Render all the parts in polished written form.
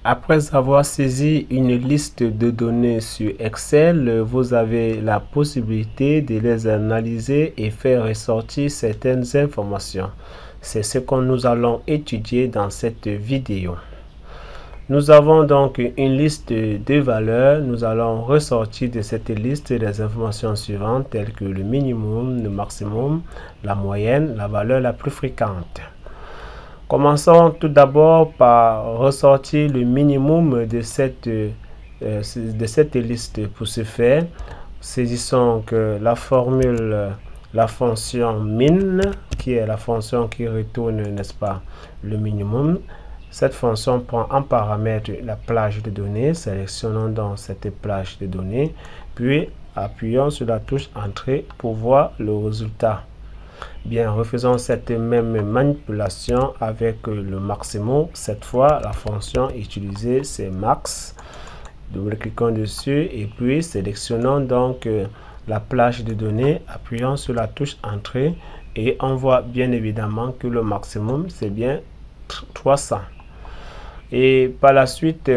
Après avoir saisi une liste de données sur Excel, vous avez la possibilité de les analyser et faire ressortir certaines informations. C'est ce que nous allons étudier dans cette vidéo. Nous avons donc une liste de valeurs. Nous allons ressortir de cette liste les informations suivantes telles que le minimum, le maximum, la moyenne, la valeur la plus fréquente. Commençons tout d'abord par ressortir le minimum de cette liste. Pour ce faire, saisissons que la formule, la fonction min, qui est la fonction qui retourne, n'est-ce pas, le minimum. Cette fonction prend en paramètre la plage de données. Sélectionnons donc cette plage de données, puis appuyons sur la touche Entrée pour voir le résultat. Bien, refaisons cette même manipulation avec le maximum. Cette fois, la fonction utilisée, c'est max. Double-cliquons dessus et puis sélectionnons donc la plage de données, appuyons sur la touche Entrée et on voit bien évidemment que le maximum, c'est bien 300. Et par la suite,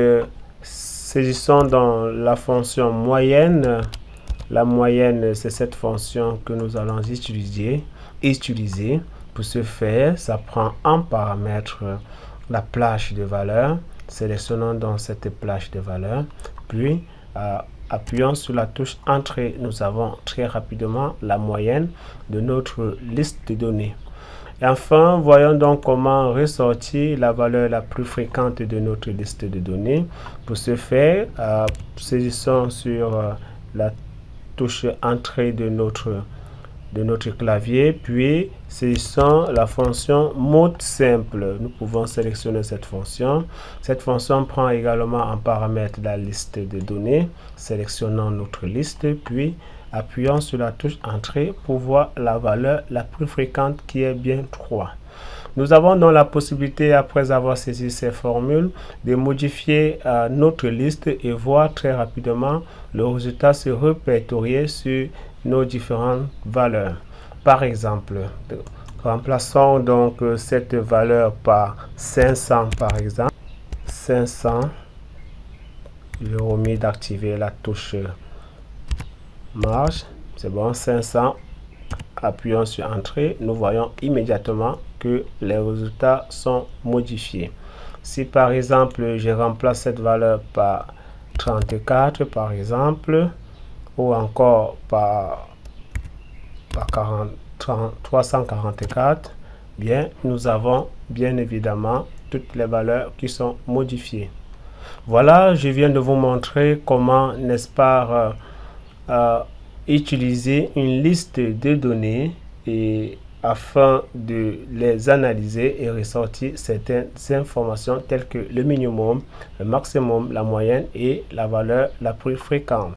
saisissons dans la fonction moyenne. La moyenne, c'est cette fonction que nous allons utiliser. Pour ce faire, ça prend en paramètre la plage de valeurs. Sélectionnons donc cette plage de valeurs, puis appuyons sur la touche Entrée. Nous avons très rapidement la moyenne de notre liste de données. Et enfin, voyons donc comment ressortir la valeur la plus fréquente de notre liste de données. Pour ce faire, saisissons sur la touche Entrée de notre clavier, puis saisissons la fonction mode simple. Nous pouvons sélectionner cette fonction. Cette fonction prend également en paramètre la liste de données. Sélectionnons notre liste, puis appuyons sur la touche Entrée pour voir la valeur la plus fréquente qui est bien 3. Nous avons donc la possibilité, après avoir saisi ces formules, de modifier notre liste et voir très rapidement le résultat se répertorier sur nos différentes valeurs. Par exemple, remplaçons donc cette valeur par 500 par exemple. 500, je remets d'activer la touche marge. C'est bon, 500. Appuyons sur Entrée, nous voyons immédiatement que les résultats sont modifiés. Si par exemple je remplace cette valeur par 34 par exemple, ou encore par 344, bien nous avons bien évidemment toutes les valeurs qui sont modifiées. Voilà, je viens de vous montrer comment, n'est-ce pas, utiliser une liste de données et afin de les analyser et ressortir certaines informations telles que le minimum, le maximum, la moyenne et la valeur la plus fréquente.